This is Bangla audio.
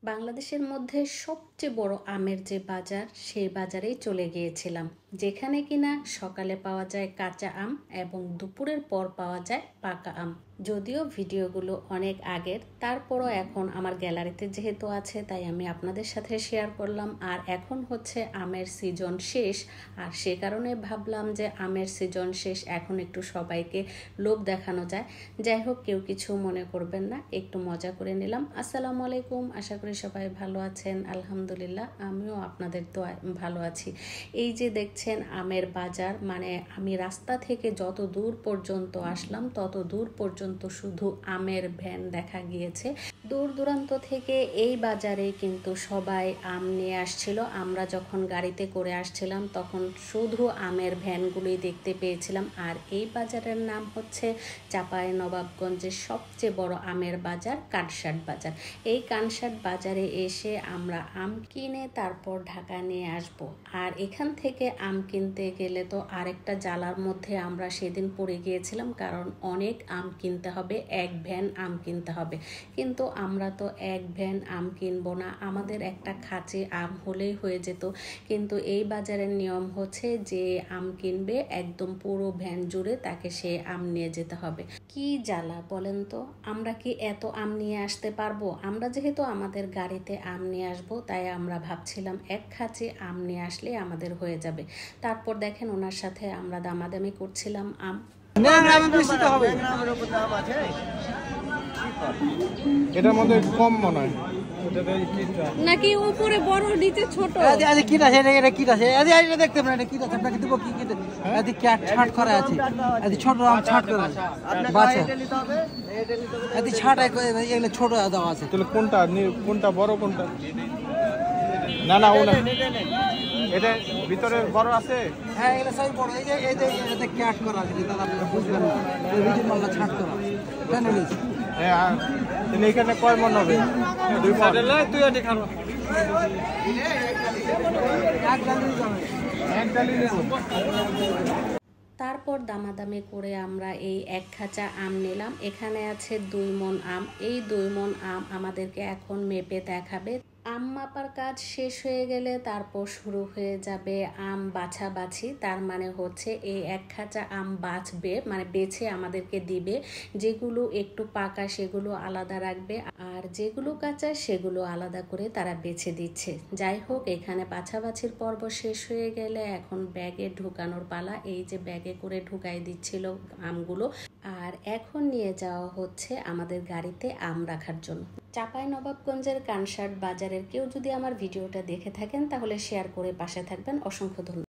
বাংলাদেশের মধ্যে সবচেয়ে বড় আমের যে বাজার সেই বাজারেই চলে গিয়েছিলাম, যেখানে কিনা সকালে পাওয়া যায় কাঁচা আম এবং দুপুরের পর পাওয়া যায় পাকা আম। যদিও ভিডিওগুলো অনেক আগের, তারপরও এখন আমার গ্যালারিতে যেহেতু আছে তাই আমি আপনাদের সাথে শেয়ার করলাম। আর এখন হচ্ছে আমের সিজন শেষ, আর সে কারণে ভাবলাম যে আমের সিজন শেষ, এখন একটু সবাইকে লোভ দেখানো যায়। যাই হোক, কেউ কিছু মনে করবেন না, একটু মজা করে নিলাম। আসসালামু আলাইকুম, আশা করি সবাই ভালো আছেন। আলহামদুলিল্লাহ, আমিও আপনাদের তো ভালো আছি। এই যে দেখছেন আমের বাজার, মানে আমি রাস্তা থেকে যত দূর পর্যন্ত আসলাম তত দূর পর্যন্ত শুধু আমের ভ্যান দেখা গিয়েছে। দূর দূরান্ত থেকে এই বাজারে কিন্তু সবাই আম নিয়ে আসছিল। আমরা যখন গাড়িতে করে আসছিলাম তখন শুধু আমের ভ্যানগুলোই দেখতে পেয়েছিলাম। আর এই বাজারের নাম হচ্ছে চাঁপাইনবাবগঞ্জের সবচেয়ে বড় আমের বাজার, কানসাট বাজার। এই কানসাট বাজারে এসে আমরা আম কিনে তারপর ঢাকা নিয়ে আসব। আর এখান থেকে আম কিনতে গেলে তো আরেকটা জ্বালার মধ্যে আমরা সেদিন পড়ে গিয়েছিলাম, কারণ অনেক আম কিনতে হবে, এক ভ্যান আম কিনতে হবে। কিন্তু আমরা তো এক ভ্যান আম কিনবো না, আমাদের একটা খাঁচে আম হলেই হয়ে যেত। কিন্তু এই বাজারের নিয়ম হচ্ছে যে আম কিনবে একদম পুরো ভ্যান জুড়ে তাকে সে আম নিয়ে যেতে হবে। কি জ্বালা বলেন তো, আমরা কি এত আম নিয়ে আসতে পারবো? আমরা যেহেতু আমাদের গাড়িতে আম নিয়ে আসবো তাই আমরা ভাবছিলাম এক খাঁচে আম নিয়ে আসলে আমাদের হয়ে যাবে। তারপর দেখেন ওনার সাথে আমরা দামাদামি করছিলাম আম। এটার মধ্যে কম মনে হয় নাকি উপরে বড় নিচে ছোট। আরে কি আছে এটা কি আছে এটা দেখতে পারেন, এটা কি আছে আপনাকে দেব কি কি এদি কি ছাট করা আছে, এদি ছোট আম ছাট করা আছে বাচ্চা এটা নিতে হবে, এদি ছাট এগুলো ছোট দাও আছে। তাহলে কোনটা বড় কোনটা? না না ওনা এটা ভিতরে বড় আছে। হ্যাঁ এগুলো সবই বড়। এই যে এতে ক্যাট করা আছে, তাহলে আপনি বুঝবেন না এই ভিতর মাল্লা ছাট করা কেন নিস। হ্যাঁ তাহলে এখানে কয় মন হবে? দুই মন। তুই এটা খাও এক ডালি নেব। তারপর দামাদামি করে আমরা এই এক খাঁচা আম নিলাম। এখানে আছে 2 মণ আম। এই 2 মণ আম আমাদেরকে এখন মেপে দেখাবে। আম মাপার কাজ শেষ হয়ে গেলে তারপর শুরু হয়ে যাবে আম বাছাবাছি। তার মানে হচ্ছে এই এক খাঁচা আম বাছবে, মানে বেছে আমাদেরকে দিবে। যেগুলো একটু পাকা সেগুলো আলাদা রাখবে, আর যেগুলো কাঁচা সেগুলো আলাদা করে তারা বেছে দিচ্ছে। যাই হোক, এখানে বাছাবাছির পর্ব শেষ হয়ে গেলে এখন ব্যাগে ঢুকানোর পালা। এই যে ব্যাগে করে ঢুকাই দিচ্ছিল আমগুলো, আর এখন নিয়ে যাওয়া হচ্ছে আমাদের গাড়িতে আম রাখার জন্য। চাঁপাইনবাবগঞ্জের কানসাট বাজারের কেউ যদি আমার ভিডিওটা দেখে থাকেন তাহলে শেয়ার করে পাশে থাকবেন। অসংখ্য ধন্যবাদ।